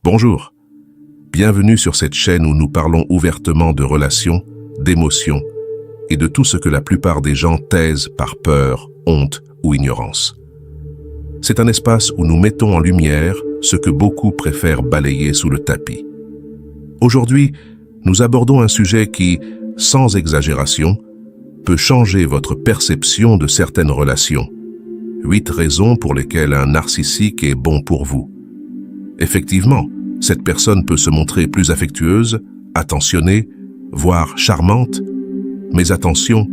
Bonjour, bienvenue sur cette chaîne où nous parlons ouvertement de relations, d'émotions et de tout ce que la plupart des gens taisent par peur, honte ou ignorance. C'est un espace où nous mettons en lumière ce que beaucoup préfèrent balayer sous le tapis. Aujourd'hui, nous abordons un sujet qui, sans exagération, peut changer votre perception de certaines relations. 8 raisons pour lesquelles un narcissique est bon pour vous. Effectivement, cette personne peut se montrer plus affectueuse, attentionnée, voire charmante, mais attention,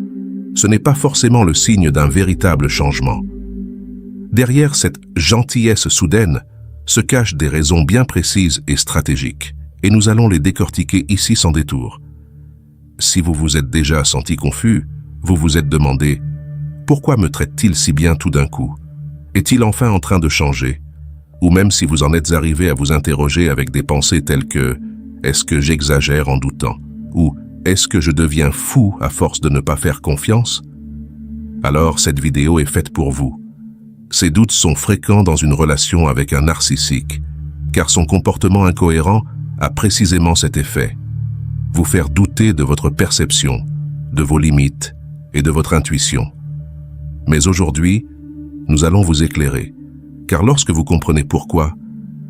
ce n'est pas forcément le signe d'un véritable changement. Derrière cette gentillesse soudaine se cachent des raisons bien précises et stratégiques, et nous allons les décortiquer ici sans détour. Si vous vous êtes déjà senti confus, vous vous êtes demandé « Pourquoi me traite-t-il si bien tout d'un coup? Est-il enfin en train de changer ?» Ou même si vous en êtes arrivé à vous interroger avec des pensées telles que « Est-ce que j'exagère en doutant ?» ou « Est-ce que je deviens fou à force de ne pas faire confiance ?» Alors cette vidéo est faite pour vous. Ces doutes sont fréquents dans une relation avec un narcissique, car son comportement incohérent a précisément cet effet. Vous faire douter de votre perception, de vos limites et de votre intuition. Mais aujourd'hui, nous allons vous éclairer. Car lorsque vous comprenez pourquoi,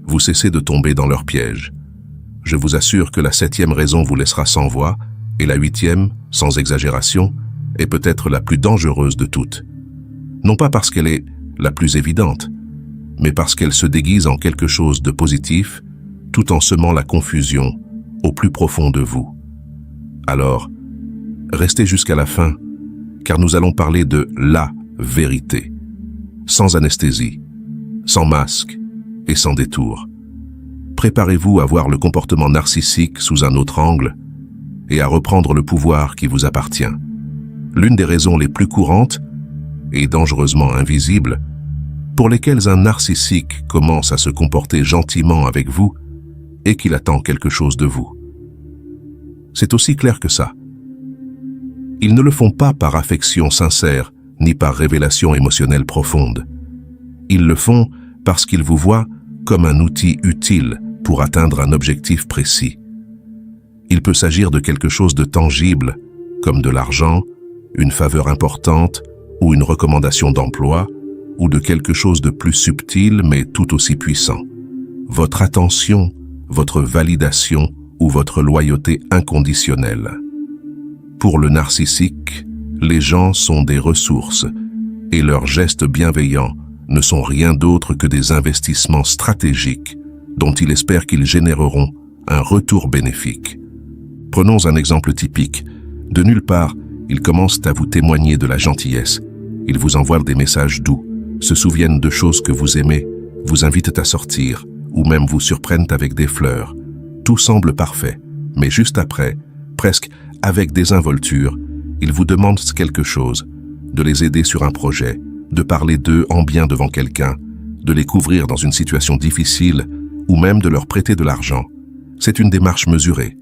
vous cessez de tomber dans leur piège. Je vous assure que la 7e raison vous laissera sans voix, et la 8e, sans exagération, est peut-être la plus dangereuse de toutes. Non pas parce qu'elle est la plus évidente, mais parce qu'elle se déguise en quelque chose de positif, tout en semant la confusion au plus profond de vous. Alors, restez jusqu'à la fin, car nous allons parler de la vérité, sans anesthésie, sans masque et sans détour. Préparez-vous à voir le comportement narcissique sous un autre angle et à reprendre le pouvoir qui vous appartient. L'une des raisons les plus courantes et dangereusement invisibles pour lesquelles un narcissique commence à se comporter gentiment avec vous est qu'il attend quelque chose de vous. C'est aussi clair que ça. Ils ne le font pas par affection sincère ni par révélation émotionnelle profonde. Ils le font parce qu'ils vous voient comme un outil utile pour atteindre un objectif précis. Il peut s'agir de quelque chose de tangible, comme de l'argent, une faveur importante ou une recommandation d'emploi, ou de quelque chose de plus subtil mais tout aussi puissant. Votre attention, votre validation ou votre loyauté inconditionnelle. Pour le narcissique, les gens sont des ressources et leurs gestes bienveillants ne sont rien d'autre que des investissements stratégiques dont il espère qu'ils généreront un retour bénéfique. Prenons un exemple typique. De nulle part, ils commencent à vous témoigner de la gentillesse. Ils vous envoient des messages doux, se souviennent de choses que vous aimez, vous invitent à sortir ou même vous surprennent avec des fleurs. Tout semble parfait, mais juste après, presque avec désinvolture, ils vous demandent quelque chose, de les aider sur un projet, de parler d'eux en bien devant quelqu'un, de les couvrir dans une situation difficile ou même de leur prêter de l'argent. C'est une démarche mesurée.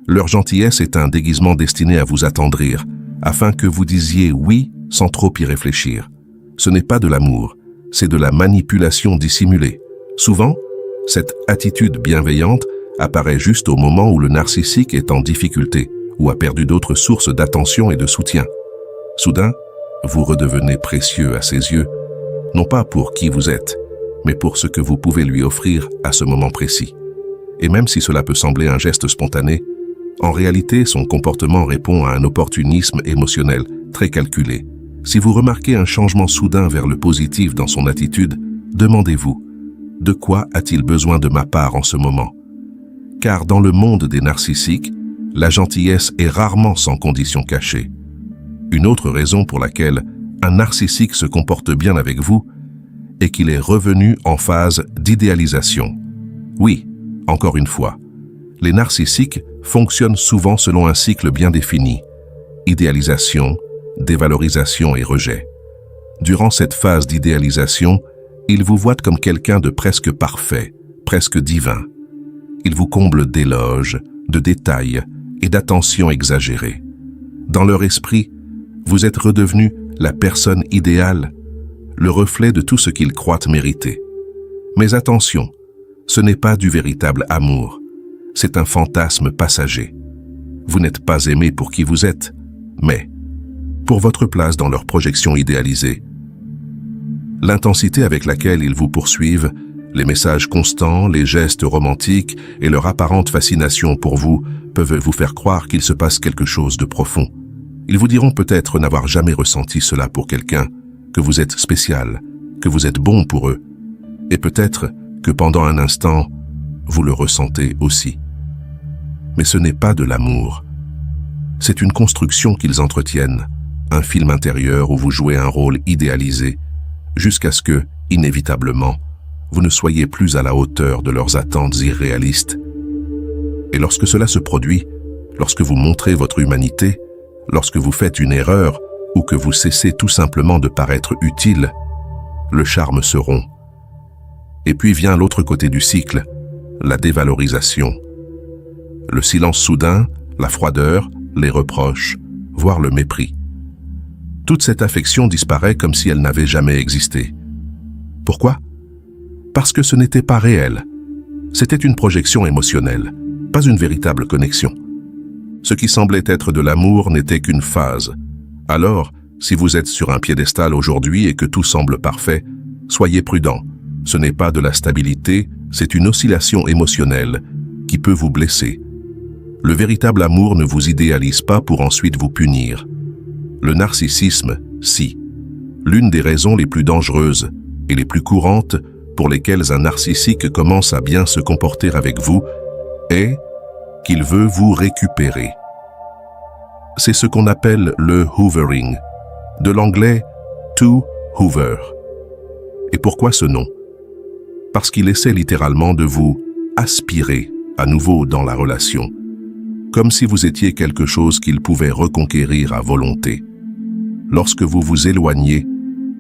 Leur gentillesse est un déguisement destiné à vous attendrir, afin que vous disiez oui sans trop y réfléchir. Ce n'est pas de l'amour, c'est de la manipulation dissimulée. Souvent, cette attitude bienveillante apparaît juste au moment où le narcissique est en difficulté ou a perdu d'autres sources d'attention et de soutien. Soudain, vous redevenez précieux à ses yeux, non pas pour qui vous êtes, mais pour ce que vous pouvez lui offrir à ce moment précis. Et même si cela peut sembler un geste spontané, en réalité, son comportement répond à un opportunisme émotionnel très calculé. Si vous remarquez un changement soudain vers le positif dans son attitude, demandez-vous, de quoi a-t-il besoin de ma part en ce moment? Car dans le monde des narcissiques, la gentillesse est rarement sans condition cachée. Une autre raison pour laquelle un narcissique se comporte bien avec vous est qu'il est revenu en phase d'idéalisation. Oui, encore une fois, les narcissiques fonctionnent souvent selon un cycle bien défini. Idéalisation, dévalorisation et rejet. Durant cette phase d'idéalisation, ils vous voient comme quelqu'un de presque parfait, presque divin. Ils vous comblent d'éloges, de détails et d'attentions exagérées. Dans leur esprit, vous êtes redevenu la personne idéale, le reflet de tout ce qu'ils croient mériter. Mais attention, Ce n'est pas du véritable amour, c'est un fantasme passager. Vous n'êtes pas aimé pour qui vous êtes, mais pour votre place dans leur projection idéalisée. L'intensité avec laquelle ils vous poursuivent, les messages constants, les gestes romantiques et leur apparente fascination pour vous peuvent vous faire croire qu'il se passe quelque chose de profond. Ils vous diront peut-être n'avoir jamais ressenti cela pour quelqu'un, que vous êtes spécial, que vous êtes bon pour eux, et peut-être que pendant un instant, vous le ressentez aussi. Mais ce n'est pas de l'amour. C'est une construction qu'ils entretiennent, un film intérieur où vous jouez un rôle idéalisé, jusqu'à ce que, inévitablement, vous ne soyez plus à la hauteur de leurs attentes irréalistes. Et lorsque cela se produit, lorsque vous montrez votre humanité, lorsque vous faites une erreur ou que vous cessez tout simplement de paraître utile, le charme se rompt. Et puis vient l'autre côté du cycle, la dévalorisation. Le silence soudain, la froideur, les reproches, voire le mépris. Toute cette affection disparaît comme si elle n'avait jamais existé. Pourquoi ? Parce que ce n'était pas réel. C'était une projection émotionnelle, pas une véritable connexion. Ce qui semblait être de l'amour n'était qu'une phase. Alors, si vous êtes sur un piédestal aujourd'hui et que tout semble parfait, soyez prudent. Ce n'est pas de la stabilité, c'est une oscillation émotionnelle qui peut vous blesser. Le véritable amour ne vous idéalise pas pour ensuite vous punir. Le narcissisme, si. L'une des raisons les plus dangereuses et les plus courantes pour lesquelles un narcissique commence à bien se comporter avec vous est qu'il veut vous récupérer. C'est ce qu'on appelle le hoovering, de l'anglais to hoover. Et pourquoi ce nom ? Parce qu'il essaie littéralement de vous aspirer à nouveau dans la relation, comme si vous étiez quelque chose qu'il pouvait reconquérir à volonté. Lorsque vous vous éloignez,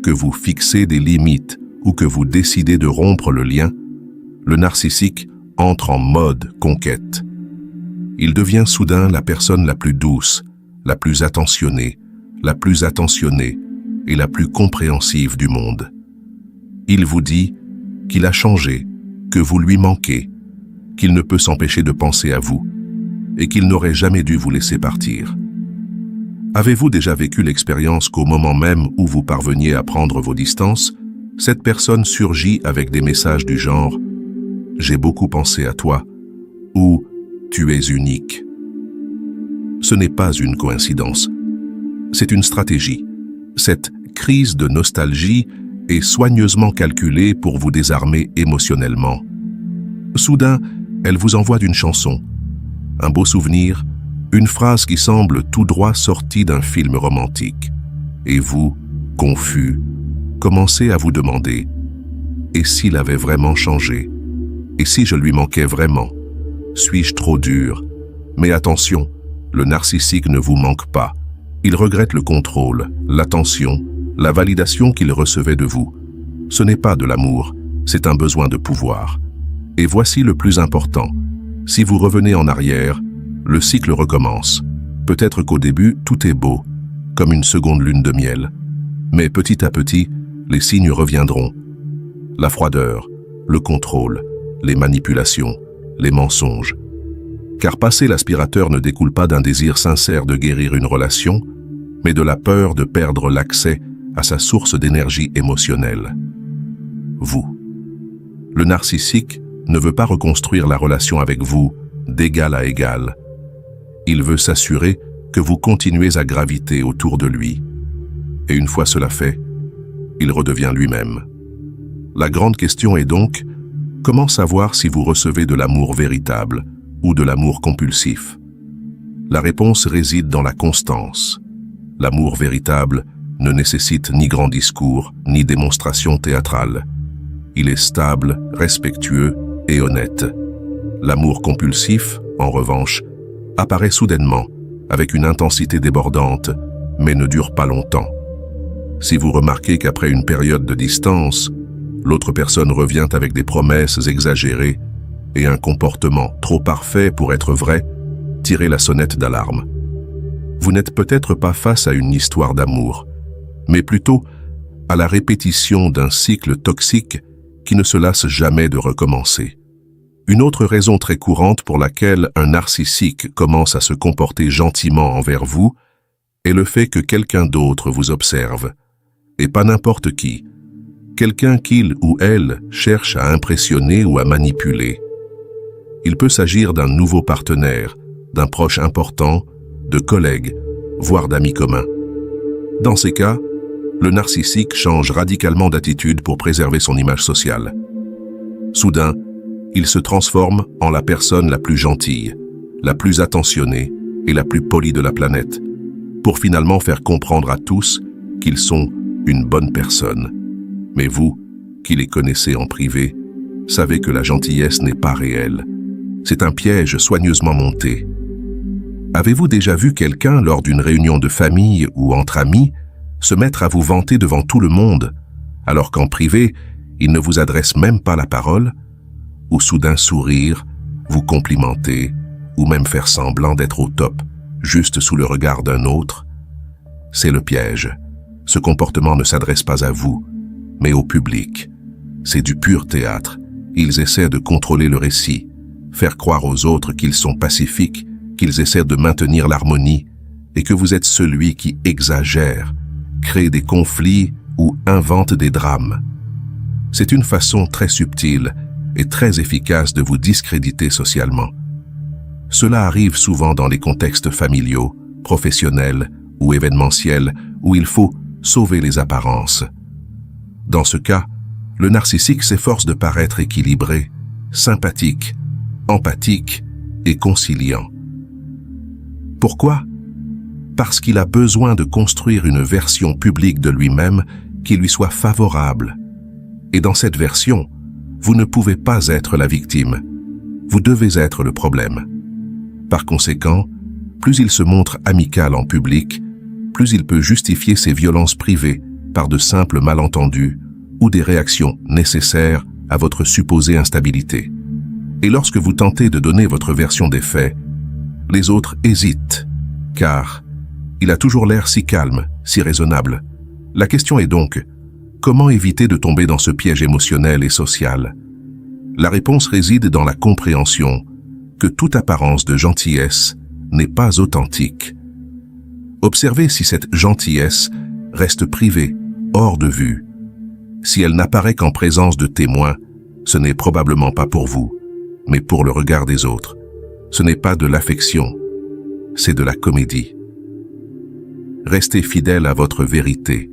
que vous fixez des limites ou que vous décidez de rompre le lien, le narcissique entre en mode conquête. Il devient soudain la personne la plus douce, la plus attentionnée et la plus compréhensive du monde. Il vous dit qu'il a changé, que vous lui manquez, qu'il ne peut s'empêcher de penser à vous et qu'il n'aurait jamais dû vous laisser partir. Avez-vous déjà vécu l'expérience qu'au moment même où vous parveniez à prendre vos distances, cette personne surgit avec des messages du genre « J'ai beaucoup pensé à toi » ou « Tu es unique ». Ce n'est pas une coïncidence, c'est une stratégie. Cette crise de nostalgie est soigneusement calculée pour vous désarmer émotionnellement. Soudain, elle vous envoie d'une chanson, un beau souvenir, une phrase qui semble tout droit sortie d'un film romantique. Et vous, confus, commencez à vous demander « Et s'il avait vraiment changé ? Et si je lui manquais vraiment ? Suis-je trop dur ? » Mais attention, le narcissique ne vous manque pas. Il regrette le contrôle, l'attention, la validation qu'il recevait de vous. Ce n'est pas de l'amour, c'est un besoin de pouvoir. Et voici le plus important. Si vous revenez en arrière, le cycle recommence. Peut-être qu'au début, tout est beau, comme une seconde lune de miel. Mais petit à petit, les signes reviendront. La froideur, le contrôle, les manipulations, les mensonges. Car passer l'aspirateur ne découle pas d'un désir sincère de guérir une relation, mais de la peur de perdre l'accès à sa source d'énergie émotionnelle. Vous. Le narcissique ne veut pas reconstruire la relation avec vous d'égal à égal. Il veut s'assurer que vous continuez à graviter autour de lui. Et une fois cela fait, il redevient lui-même. La grande question est donc, comment savoir si vous recevez de l'amour véritable ou de l'amour compulsif? La réponse réside dans la constance. L'amour véritable ne nécessite ni grand discours, ni démonstration théâtrale. Il est stable, respectueux et honnête. L'amour compulsif, en revanche, apparaît soudainement, avec une intensité débordante, mais ne dure pas longtemps. Si vous remarquez qu'après une période de distance, l'autre personne revient avec des promesses exagérées et un comportement trop parfait pour être vrai, tirez la sonnette d'alarme. Vous n'êtes peut-être pas face à une histoire d'amour, mais plutôt à la répétition d'un cycle toxique qui ne se lasse jamais de recommencer. Une autre raison très courante pour laquelle un narcissique commence à se comporter gentiment envers vous est le fait que quelqu'un d'autre vous observe, et pas n'importe qui, quelqu'un qu'il ou elle cherche à impressionner ou à manipuler. Il peut s'agir d'un nouveau partenaire, d'un proche important, de collègues, voire d'amis communs. Dans ces cas, le narcissique change radicalement d'attitude pour préserver son image sociale. Soudain, il se transforme en la personne la plus gentille, la plus attentionnée et la plus polie de la planète, pour finalement faire comprendre à tous qu'ils sont une bonne personne. Mais vous, qui les connaissez en privé, savez que la gentillesse n'est pas réelle. C'est un piège soigneusement monté. Avez-vous déjà vu quelqu'un, lors d'une réunion de famille ou entre amis, se mettre à vous vanter devant tout le monde, alors qu'en privé, il ne vous adresse même pas la parole, ou soudain sourire, vous complimenter, ou même faire semblant d'être au top, juste sous le regard d'un autre? C'est le piège. Ce comportement ne s'adresse pas à vous, mais au public. C'est du pur théâtre. Ils essaient de contrôler le récit, faire croire aux autres qu'ils sont pacifiques, qu'ils essaient de maintenir l'harmonie, et que vous êtes celui qui exagère, crée des conflits ou invente des drames. C'est une façon très subtile et très efficace de vous discréditer socialement. Cela arrive souvent dans les contextes familiaux, professionnels ou événementiels où il faut sauver les apparences. Dans ce cas, le narcissique s'efforce de paraître équilibré, sympathique, empathique et conciliant. Pourquoi? Parce qu'il a besoin de construire une version publique de lui-même qui lui soit favorable. Et dans cette version, vous ne pouvez pas être la victime. Vous devez être le problème. Par conséquent, plus il se montre amical en public, plus il peut justifier ses violences privées par de simples malentendus ou des réactions nécessaires à votre supposée instabilité. Et lorsque vous tentez de donner votre version des faits, les autres hésitent, car il a toujours l'air si calme, si raisonnable. La question est donc, comment éviter de tomber dans ce piège émotionnel et social? La réponse réside dans la compréhension que toute apparence de gentillesse n'est pas authentique. Observez si cette gentillesse reste privée, hors de vue. Si elle n'apparaît qu'en présence de témoins, ce n'est probablement pas pour vous, mais pour le regard des autres. Ce n'est pas de l'affection, c'est de la comédie. Restez fidèle à votre vérité,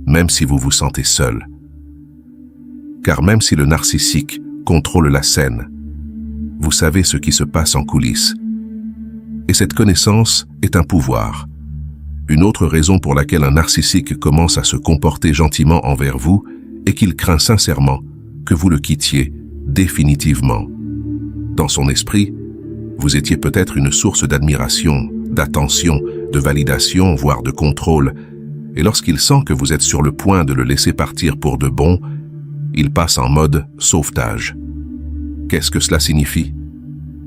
même si vous vous sentez seul. Car même si le narcissique contrôle la scène, vous savez ce qui se passe en coulisses. Et cette connaissance est un pouvoir. Une autre raison pour laquelle un narcissique commence à se comporter gentiment envers vous est qu'il craint sincèrement que vous le quittiez définitivement. Dans son esprit, vous étiez peut-être une source d'admiration, d'attention, de validation, voire de contrôle, et lorsqu'il sent que vous êtes sur le point de le laisser partir pour de bon, il passe en mode sauvetage. Qu'est-ce que cela signifie?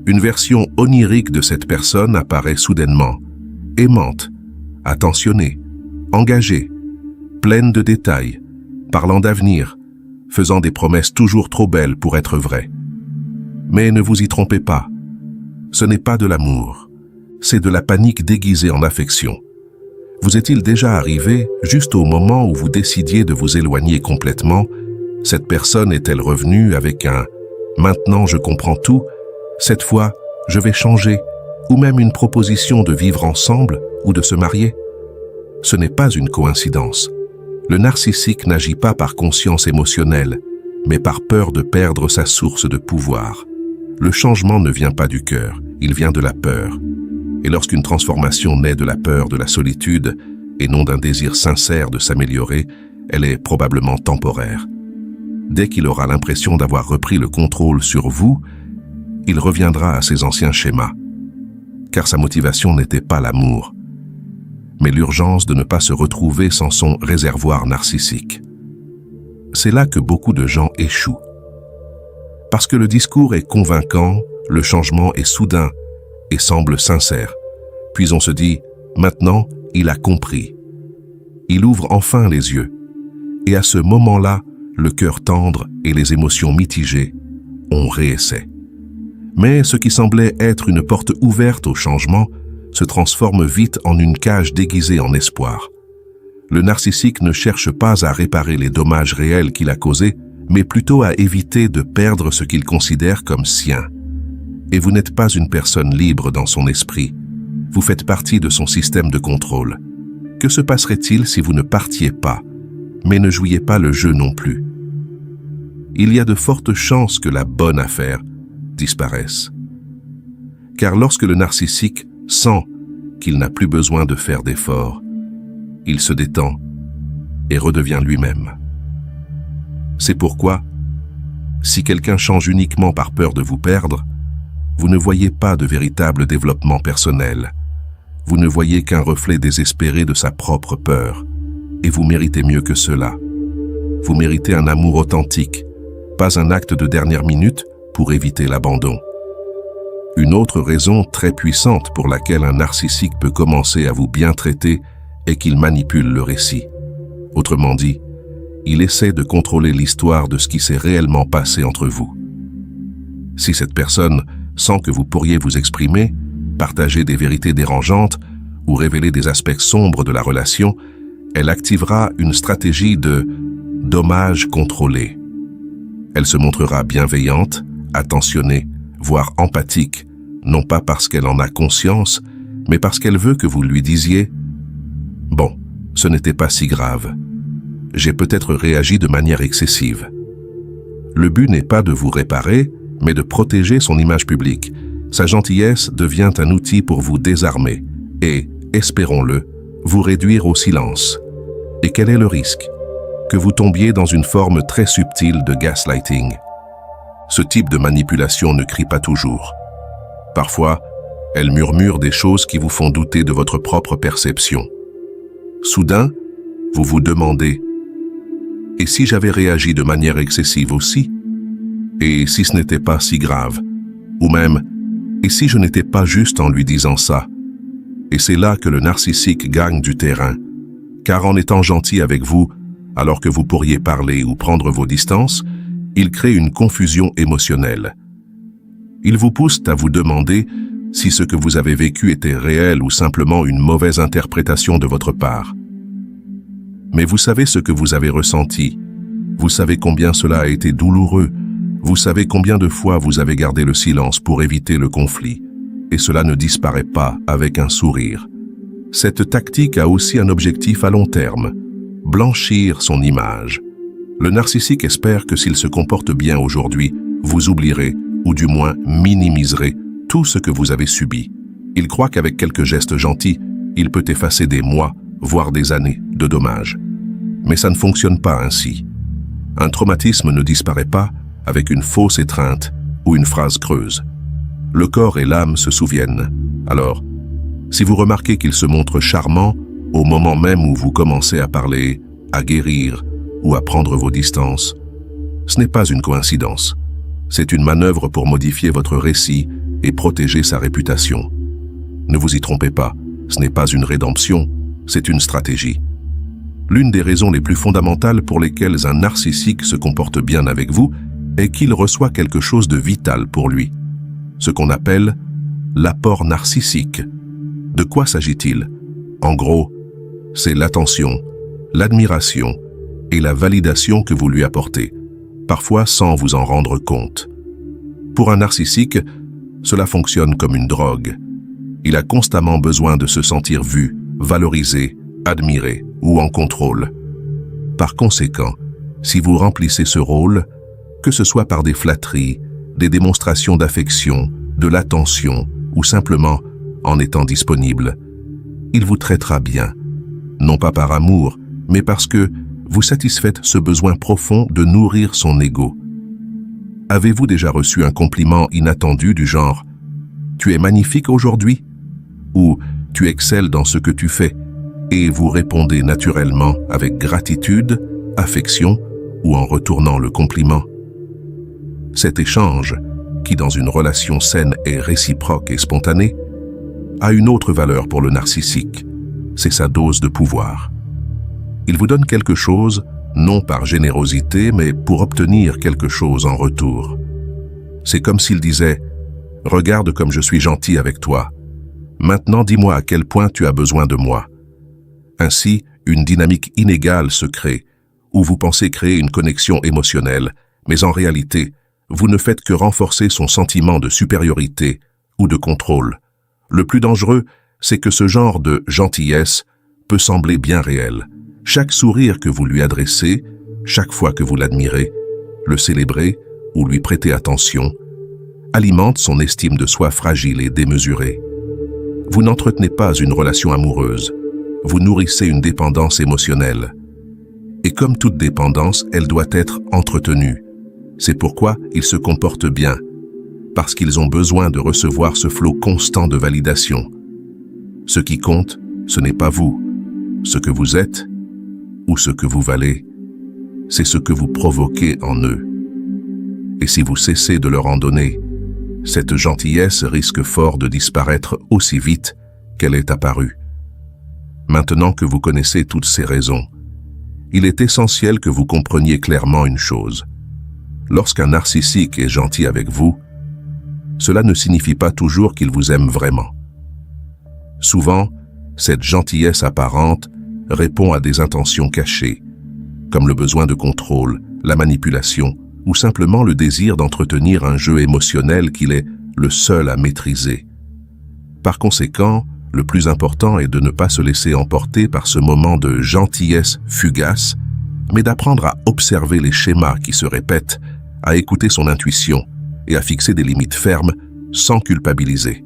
Une version onirique de cette personne apparaît soudainement, aimante, attentionnée, engagée, pleine de détails, parlant d'avenir, faisant des promesses toujours trop belles pour être vraies. Mais ne vous y trompez pas, ce n'est pas de l'amour, c'est de la panique déguisée en affection. Vous est-il déjà arrivé, juste au moment où vous décidiez de vous éloigner complètement, cette personne est-elle revenue avec un « maintenant je comprends tout », cette fois je vais changer, ou même une proposition de vivre ensemble ou de se marier? Ce n'est pas une coïncidence. Le narcissique n'agit pas par conscience émotionnelle, mais par peur de perdre sa source de pouvoir. Le changement ne vient pas du cœur, il vient de la peur. Et lorsqu'une transformation naît de la peur de la solitude et non d'un désir sincère de s'améliorer, elle est probablement temporaire. Dès qu'il aura l'impression d'avoir repris le contrôle sur vous, il reviendra à ses anciens schémas. Car sa motivation n'était pas l'amour, mais l'urgence de ne pas se retrouver sans son réservoir narcissique. C'est là que beaucoup de gens échouent. Parce que le discours est convaincant, le changement est soudain et semble sincère. Puis on se dit, maintenant, il a compris. Il ouvre enfin les yeux. Et à ce moment-là, le cœur tendre et les émotions mitigées, on réessaie. Mais ce qui semblait être une porte ouverte au changement se transforme vite en une cage déguisée en espoir. Le narcissique ne cherche pas à réparer les dommages réels qu'il a causés, mais plutôt à éviter de perdre ce qu'il considère comme sien. Et vous n'êtes pas une personne libre dans son esprit. Vous faites partie de son système de contrôle. Que se passerait-il si vous ne partiez pas, mais ne jouiez pas le jeu non plus? Il y a de fortes chances que la bonne affaire disparaisse. Car lorsque le narcissique sent qu'il n'a plus besoin de faire d'efforts, il se détend et redevient lui-même. C'est pourquoi, si quelqu'un change uniquement par peur de vous perdre, vous ne voyez pas de véritable développement personnel. Vous ne voyez qu'un reflet désespéré de sa propre peur. Et vous méritez mieux que cela. Vous méritez un amour authentique, pas un acte de dernière minute pour éviter l'abandon. Une autre raison très puissante pour laquelle un narcissique peut commencer à vous bien traiter est qu'il manipule le récit. Autrement dit, il essaie de contrôler l'histoire de ce qui s'est réellement passé entre vous. Si cette personne sent que vous pourriez vous exprimer, partager des vérités dérangeantes ou révéler des aspects sombres de la relation, elle activera une stratégie de dommage contrôlé. Elle se montrera bienveillante, attentionnée, voire empathique, non pas parce qu'elle en a conscience, mais parce qu'elle veut que vous lui disiez « Bon, ce n'était pas si grave. J'ai peut-être réagi de manière excessive. » Le but n'est pas de vous réparer, mais de protéger son image publique. Sa gentillesse devient un outil pour vous désarmer et, espérons-le, vous réduire au silence. Et quel est le risque? Que vous tombiez dans une forme très subtile de gaslighting. Ce type de manipulation ne crie pas toujours. Parfois, elle murmure des choses qui vous font douter de votre propre perception. Soudain, vous vous demandez « Et si j'avais réagi de manière excessive aussi? Et si ce n'était pas si grave? Ou même « Et si je n'étais pas juste en lui disant ça ?» Et c'est là que le narcissique gagne du terrain, car en étant gentil avec vous, alors que vous pourriez parler ou prendre vos distances, il crée une confusion émotionnelle. Il vous pousse à vous demander si ce que vous avez vécu était réel ou simplement une mauvaise interprétation de votre part. Mais vous savez ce que vous avez ressenti, vous savez combien cela a été douloureux, vous savez combien de fois vous avez gardé le silence pour éviter le conflit, et cela ne disparaît pas avec un sourire. Cette tactique a aussi un objectif à long terme, blanchir son image. Le narcissique espère que s'il se comporte bien aujourd'hui, vous oublierez, ou du moins minimiserez, tout ce que vous avez subi. Il croit qu'avec quelques gestes gentils, il peut effacer des mois, voire des années de dommages. Mais ça ne fonctionne pas ainsi. Un traumatisme ne disparaît pas avec une fausse étreinte ou une phrase creuse. Le corps et l'âme se souviennent. Alors, si vous remarquez qu'il se montre charmant au moment même où vous commencez à parler, à guérir ou à prendre vos distances, ce n'est pas une coïncidence. C'est une manœuvre pour modifier votre récit et protéger sa réputation. Ne vous y trompez pas, ce n'est pas une rédemption, c'est une stratégie. L'une des raisons les plus fondamentales pour lesquelles un narcissique se comporte bien avec vous est qu'il reçoit quelque chose de vital pour lui, ce qu'on appelle l'apport narcissique. De quoi s'agit-il? En gros, c'est l'attention, l'admiration et la validation que vous lui apportez, parfois sans vous en rendre compte. Pour un narcissique, cela fonctionne comme une drogue. Il a constamment besoin de se sentir vu, valorisé, admiré ou en contrôle. Par conséquent, si vous remplissez ce rôle, que ce soit par des flatteries, des démonstrations d'affection, de l'attention ou simplement en étant disponible, il vous traitera bien, non pas par amour, mais parce que vous satisfaites ce besoin profond de nourrir son ego. Avez-vous déjà reçu un compliment inattendu du genre « Tu es magnifique aujourd'hui » ou « Tu excelles dans ce que tu fais » et vous répondez naturellement avec gratitude, affection ou en retournant le compliment? Cet échange, qui dans une relation saine est réciproque et spontanée, a une autre valeur pour le narcissique, c'est sa dose de pouvoir. Il vous donne quelque chose, non par générosité, mais pour obtenir quelque chose en retour. C'est comme s'il disait Regarde comme je suis gentil avec toi. Maintenant, dis-moi à quel point tu as besoin de moi. » Ainsi, une dynamique inégale se crée, où vous pensez créer une connexion émotionnelle, mais en réalité, vous ne faites que renforcer son sentiment de supériorité ou de contrôle. Le plus dangereux, c'est que ce genre de gentillesse peut sembler bien réel. Chaque sourire que vous lui adressez, chaque fois que vous l'admirez, le célébrez ou lui prêtez attention, alimente son estime de soi fragile et démesurée. Vous n'entretenez pas une relation amoureuse, vous nourrissez une dépendance émotionnelle. Et comme toute dépendance, elle doit être entretenue. C'est pourquoi ils se comportent bien, parce qu'ils ont besoin de recevoir ce flot constant de validation. Ce qui compte, ce n'est pas vous, ce que vous êtes ou ce que vous valez, c'est ce que vous provoquez en eux. Et si vous cessez de leur en donner, cette gentillesse risque fort de disparaître aussi vite qu'elle est apparue. Maintenant que vous connaissez toutes ces raisons, il est essentiel que vous compreniez clairement une chose. Lorsqu'un narcissique est gentil avec vous, cela ne signifie pas toujours qu'il vous aime vraiment. Souvent, cette gentillesse apparente répond à des intentions cachées, comme le besoin de contrôle, la manipulation ou simplement le désir d'entretenir un jeu émotionnel qu'il est le seul à maîtriser. Par conséquent, le plus important est de ne pas se laisser emporter par ce moment de gentillesse fugace, mais d'apprendre à observer les schémas qui se répètent, à écouter son intuition et à fixer des limites fermes sans culpabiliser.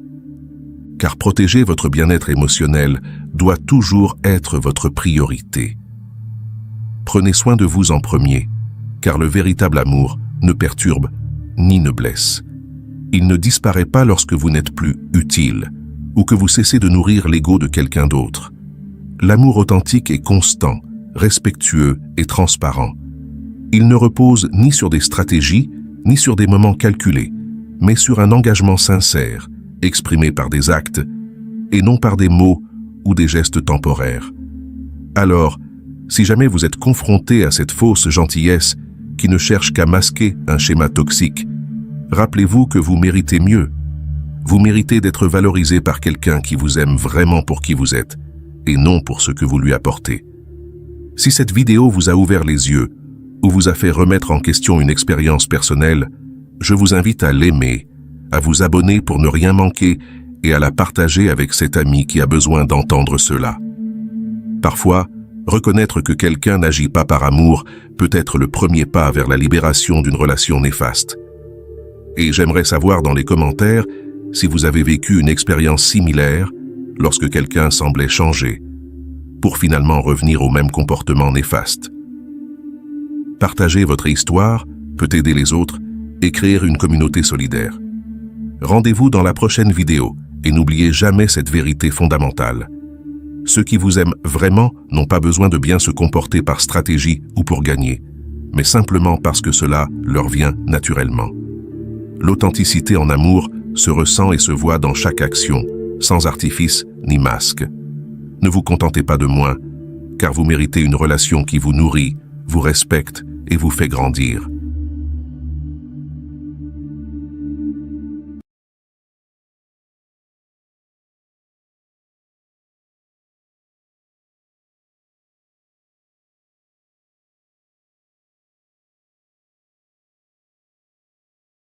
Car protéger votre bien-être émotionnel doit toujours être votre priorité. Prenez soin de vous en premier, car le véritable amour ne perturbe ni ne blesse. Il ne disparaît pas lorsque vous n'êtes plus utile ou que vous cessez de nourrir l'ego de quelqu'un d'autre. L'amour authentique est constant, respectueux et transparent. Il ne repose ni sur des stratégies, ni sur des moments calculés, mais sur un engagement sincère, exprimé par des actes, et non par des mots ou des gestes temporaires. Alors, si jamais vous êtes confronté à cette fausse gentillesse qui ne cherche qu'à masquer un schéma toxique, rappelez-vous que vous méritez mieux. Vous méritez d'être valorisé par quelqu'un qui vous aime vraiment pour qui vous êtes, et non pour ce que vous lui apportez. Si cette vidéo vous a ouvert les yeux, ou vous a fait remettre en question une expérience personnelle, je vous invite à l'aimer, à vous abonner pour ne rien manquer et à la partager avec cet ami qui a besoin d'entendre cela. Parfois, reconnaître que quelqu'un n'agit pas par amour peut être le premier pas vers la libération d'une relation néfaste. Et j'aimerais savoir dans les commentaires si vous avez vécu une expérience similaire lorsque quelqu'un semblait changer, pour finalement revenir au même comportement néfaste. Partager votre histoire peut aider les autres et créer une communauté solidaire. Rendez-vous dans la prochaine vidéo et n'oubliez jamais cette vérité fondamentale. Ceux qui vous aiment vraiment n'ont pas besoin de bien se comporter par stratégie ou pour gagner, mais simplement parce que cela leur vient naturellement. L'authenticité en amour se ressent et se voit dans chaque action, sans artifice ni masque. Ne vous contentez pas de moins, car vous méritez une relation qui vous nourrit, vous respecte et vous fait grandir.